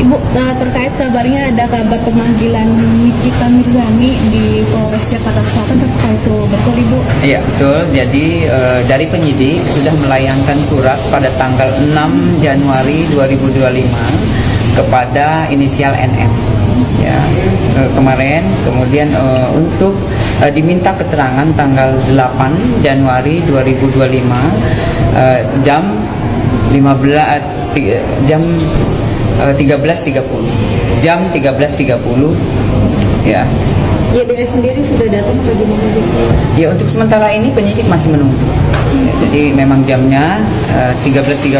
Ibu, terkait kabarnya ada kabar pemanggilan Nikita Mirzani di Polres Jakarta Selatan, terkait itu betul Ibu? Iya betul, jadi dari penyidik sudah melayangkan surat pada tanggal 6 Januari 2025 kepada inisial NM ya, kemarin, kemudian untuk diminta keterangan tanggal 8 Januari 2025 jam 13.30 ya. YDS sendiri sudah datang ke gimana gitu? Ya, untuk sementara ini penyidik masih menunggu. Ya, jadi memang jamnya 13.30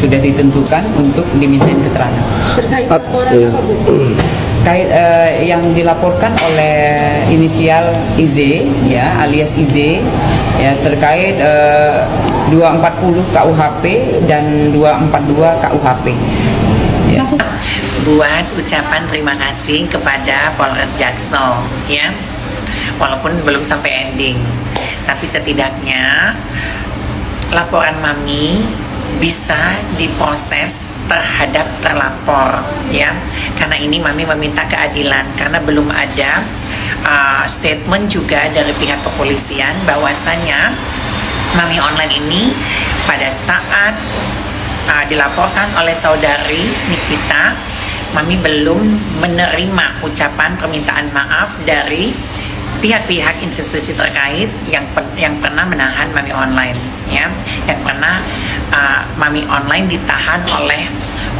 sudah ditentukan untuk dimintain keterangan. Terkait laporan apa Bu? Yang dilaporkan oleh inisial IZ ya, alias IZ ya, terkait 240 KUHP dan 242 KUHP ya. Buat ucapan terima kasih kepada Polres Jaksel ya, walaupun belum sampai ending, tapi setidaknya laporan Mami bisa diproses terhadap terlapor ya, karena ini Mami meminta keadilan karena belum ada statement juga dari pihak kepolisian bahwasanya Mami online ini pada saat dilaporkan oleh saudari Nikita, Mami belum menerima ucapan permintaan maaf dari pihak-pihak institusi terkait yang pernah menahan Mami online ya, yang pernah Mami online ditahan oleh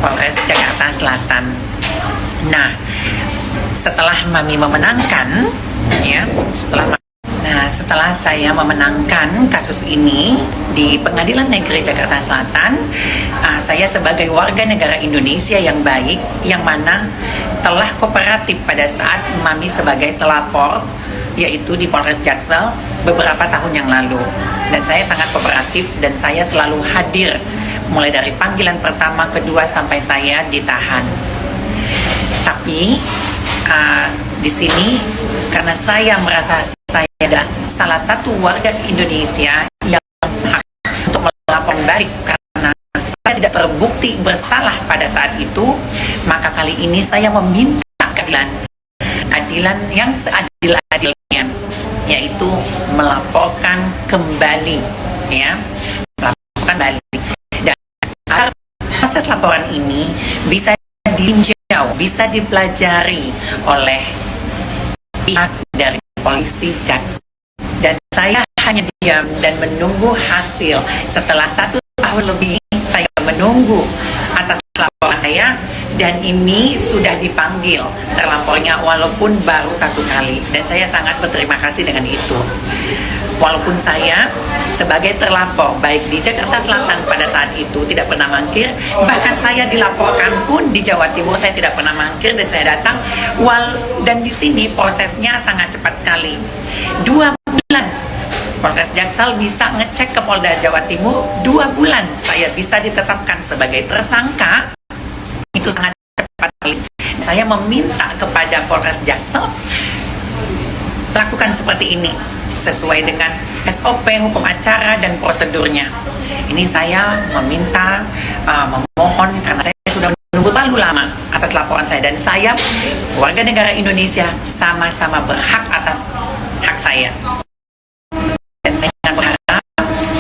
Polres Jakarta Selatan. Nah, setelah Mami memenangkan ya, setelah saya memenangkan kasus ini di Pengadilan Negeri Jakarta Selatan, saya sebagai warga negara Indonesia yang baik, yang mana telah kooperatif pada saat Mami sebagai telapor, yaitu di Polres Jaksel beberapa tahun yang lalu. Dan saya sangat kooperatif dan saya selalu hadir mulai dari panggilan pertama, kedua, sampai saya ditahan. Tapi di sini karena saya merasa saya adalah salah satu warga Indonesia yang berhak untuk melaporkan balik karena saya tidak terbukti bersalah pada saat itu, maka kali ini saya meminta keadilan yang seadil-adilnya, yaitu melaporkan kembali ya, melaporkan balik. Dan proses laporan ini bisa ditinjau, bisa dipelajari oleh pihak dari polisi Jaksel, dan saya hanya diam dan menunggu hasil. Setelah 1 tahun lebih saya menunggu atas laporan saya, dan ini sudah dipanggil terlapornya walaupun baru 1 kali, dan saya sangat berterima kasih dengan itu. Walaupun saya sebagai terlapor baik di Jakarta Selatan pada saat itu tidak pernah mangkir, bahkan saya dilaporkan pun di Jawa Timur saya tidak pernah mangkir dan saya datang. Dan di sini prosesnya sangat cepat sekali. 2 bulan Polres Jaksel bisa ngecek ke Polda Jawa Timur, 2 bulan saya bisa ditetapkan sebagai tersangka. Itu sangat cepat sekali. Saya meminta kepada Polres Jaksel lakukan seperti ini sesuai dengan SOP hukum acara dan prosedurnya. Ini saya meminta, memohon karena saya sudah menunggu terlalu lama atas laporan saya, dan saya warga negara Indonesia sama-sama berhak atas hak saya. Dan saya berharap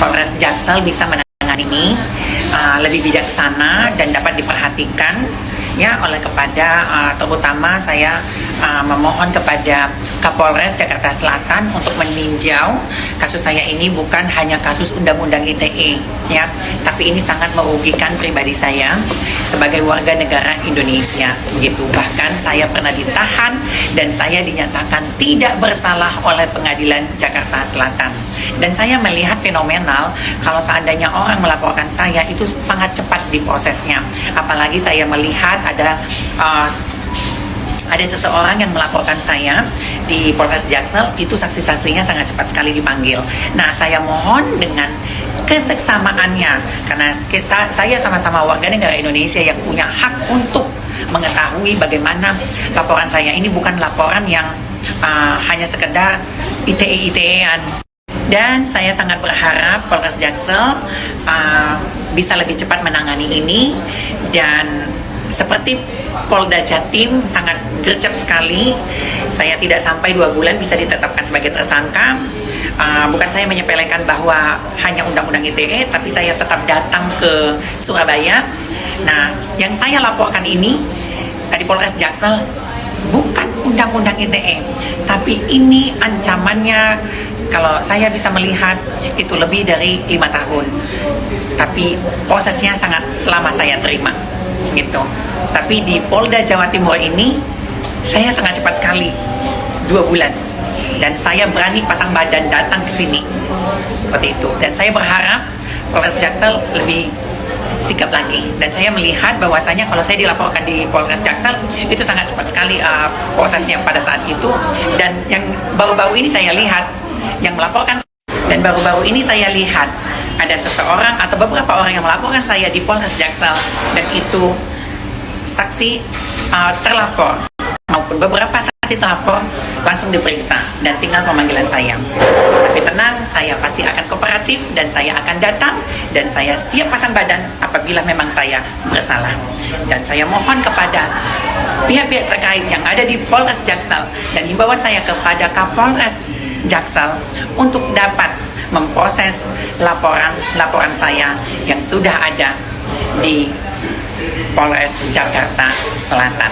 Polres Jaksel bisa menangani ini lebih bijaksana dan dapat diperhatikan ya oleh kepada terutama saya memohon kepada Kapolres Jakarta Selatan untuk meninjau kasus saya ini bukan hanya kasus Undang-Undang ITE ya, tapi ini sangat merugikan pribadi saya sebagai warga negara Indonesia gitu. Bahkan saya pernah ditahan dan saya dinyatakan tidak bersalah oleh Pengadilan Jakarta Selatan. Dan saya melihat fenomenal kalau seandainya orang melaporkan saya itu sangat cepat diprosesnya. Apalagi saya melihat ada seseorang yang melaporkan saya di Polres Jaksel, itu saksi-saksinya sangat cepat sekali dipanggil. Nah, saya mohon dengan keseksamaannya, karena saya sama-sama warga negara Indonesia yang punya hak untuk mengetahui bagaimana laporan saya ini bukan laporan yang hanya sekedar ITE-ITE-an. Dan saya sangat berharap Polres Jaksel bisa lebih cepat menangani ini, dan seperti Polda Jatim sangat gercep sekali. Saya tidak sampai 2 bulan bisa ditetapkan sebagai tersangka. Bukan saya menyepelekan bahwa hanya undang-undang ITE, tapi saya tetap datang ke Surabaya. Nah, yang saya laporkan ini dari Polres Jaksel bukan undang-undang ITE, tapi ini ancamannya kalau saya bisa melihat itu lebih dari 5 tahun. Tapi prosesnya sangat lama saya terima gitu. Tapi di Polda Jawa Timur ini saya sangat cepat sekali, 2 bulan. Dan saya berani pasang badan datang ke sini seperti itu. Dan saya berharap Polres Jaksel lebih sigap lagi. Dan saya melihat bahwasanya kalau saya dilaporkan di Polres Jaksel itu sangat cepat sekali prosesnya pada saat itu. Dan yang baru-baru ini saya lihat yang melaporkan, dan baru-baru ini saya lihat ada seseorang atau beberapa orang yang melaporkan saya di Polres Jaksel, dan itu saksi terlapor maupun beberapa saksi terlapor langsung diperiksa dan tinggal pemanggilan saya. Tapi tenang, saya pasti akan kooperatif dan saya akan datang dan saya siap pasang badan apabila memang saya bersalah. Dan saya mohon kepada pihak-pihak terkait yang ada di Polres Jaksel dan himbauan saya kepada Kapolres Jaksel untuk dapat memproses laporan saya yang sudah ada di Polres Jakarta Selatan.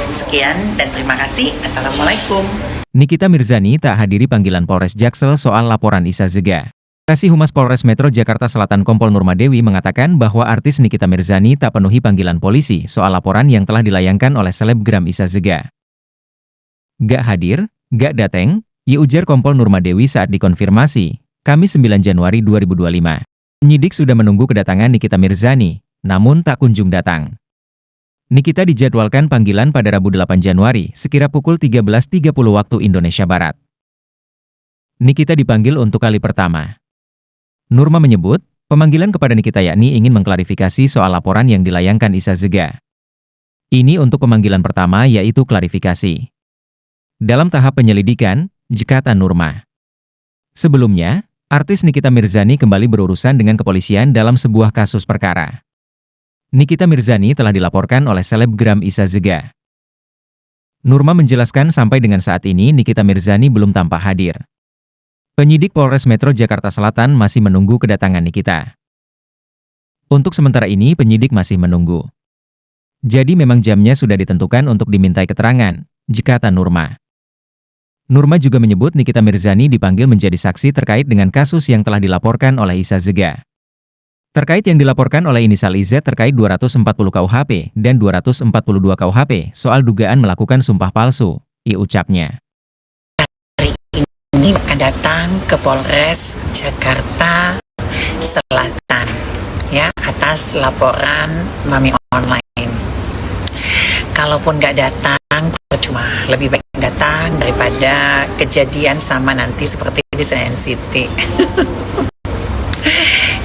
Sekian dan terima kasih. Assalamualaikum. Nikita Mirzani tak hadiri panggilan Polres Jaksel soal laporan Isa Zega. Kasih Humas Polres Metro Jakarta Selatan Kompol Nurmadewi mengatakan bahwa artis Nikita Mirzani tak penuhi panggilan polisi soal laporan yang telah dilayangkan oleh selebgram Isa Zega. Gak hadir, gak dateng, ujar Kompol Nurmadewi saat dikonfirmasi, Kamis 9 Januari 2025. Penyidik sudah menunggu kedatangan Nikita Mirzani, namun tak kunjung datang. Nikita dijadwalkan panggilan pada Rabu 8 Januari, sekira pukul 13.30 waktu Indonesia Barat. Nikita dipanggil untuk kali pertama. Nurma menyebut, pemanggilan kepada Nikita yakni ingin mengklarifikasi soal laporan yang dilayangkan Isa Zega. Ini untuk pemanggilan pertama yaitu klarifikasi. Dalam tahap penyelidikan, kata Nurma. Sebelumnya, artis Nikita Mirzani kembali berurusan dengan kepolisian dalam sebuah kasus perkara. Nikita Mirzani telah dilaporkan oleh selebgram Isa Zega. Nurma menjelaskan sampai dengan saat ini Nikita Mirzani belum tampak hadir. Penyidik Polres Metro Jakarta Selatan masih menunggu kedatangan Nikita. Untuk sementara ini penyidik masih menunggu. Jadi memang jamnya sudah ditentukan untuk dimintai keterangan, kata Nurma. Nurma juga menyebut Nikita Mirzani dipanggil menjadi saksi terkait dengan kasus yang telah dilaporkan oleh Isa Zega. Terkait yang dilaporkan oleh inisial IZ terkait 240 KUHP dan 242 KUHP soal dugaan melakukan sumpah palsu, ucapnya. Hari ini akan datang ke Polres Jakarta Selatan ya atas laporan Mami Online. Kalaupun nggak datang, percuma. Lebih baik datang daripada kejadian sama nanti seperti di Senayan City.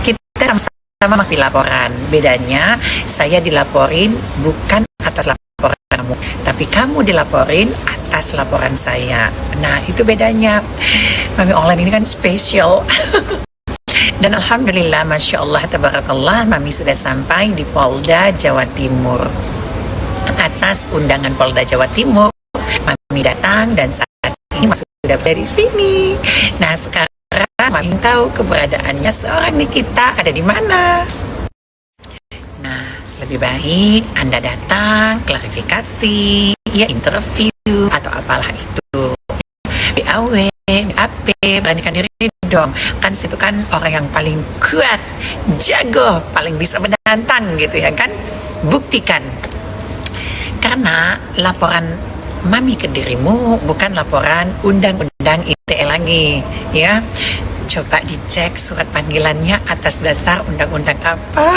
Kita sama makin laporan. Bedanya, saya dilaporin bukan atas laporan kamu, tapi kamu dilaporin atas laporan saya. Nah, itu bedanya. Mami Online ini kan spesial. Dan Alhamdulillah, Masya Allah, Tabarakallah, Mami sudah sampai di Polda Jawa Timur. Atas undangan Polda Jawa Timur, Mami datang dan saat ini sudah dari sini. Nah, sekarang Mami tahu keberadaannya seorang Nikita ada di mana. Nah, lebih baik Anda datang, klarifikasi, ya interview atau apalah itu. BAW, BAP, beranikan diri dong. Kan situ kan orang yang paling kuat, jago, paling bisa menantang gitu ya kan. Buktikan. Karena laporan Mami ke dirimu bukan laporan undang-undang ITE lagi, ya. Coba dicek surat panggilannya atas dasar undang-undang apa,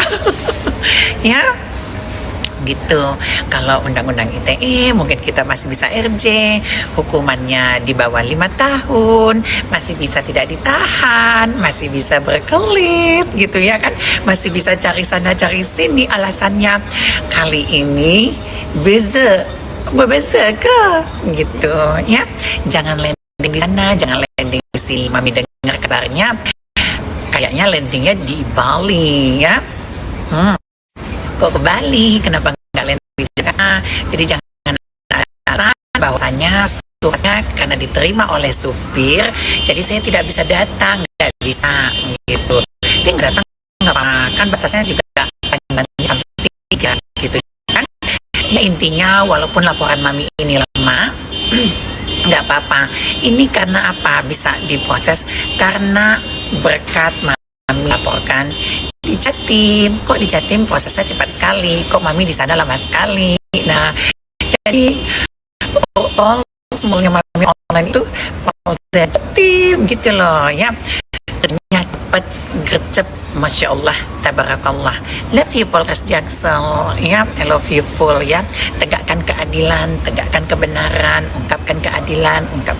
ya. Gitu. Kalau undang-undang ITE mungkin kita masih bisa RJ, hukumannya di bawah 5 tahun, masih bisa tidak ditahan, masih bisa berkelit gitu ya kan, masih bisa cari sana cari sini alasannya. Kali ini beza ke gitu ya. Jangan landing di sana, jangan landing di sini. Mami dengar kabarnya kayaknya landingnya di Bali ya. kok ke Bali, kenapa nggak lain di Jakarta. Jadi jangan alasan bahwasanya suratnya karena diterima oleh supir, jadi saya tidak bisa datang, nggak bisa gitu. Dia nggak datang nggak apa, kan batasnya juga paling sampai 3 gitu kan. Ya intinya walaupun laporan mami ini lama nggak apa-apa. Ini karena apa bisa diproses? Karena berkat mami laporkan di Jatim. Kok di Jatim prosesnya cepat sekali? Kok mami di sana lama sekali? Nah, jadi all semuanya mami online itu Polda Jatim gitu loh ya. Cepat gercep, Masya Allah, tabarakallah. Love you Polres Jaksel ya, I love you full ya. Tegakkan keadilan, tegakkan kebenaran, ungkapkan keadilan, ungkapkan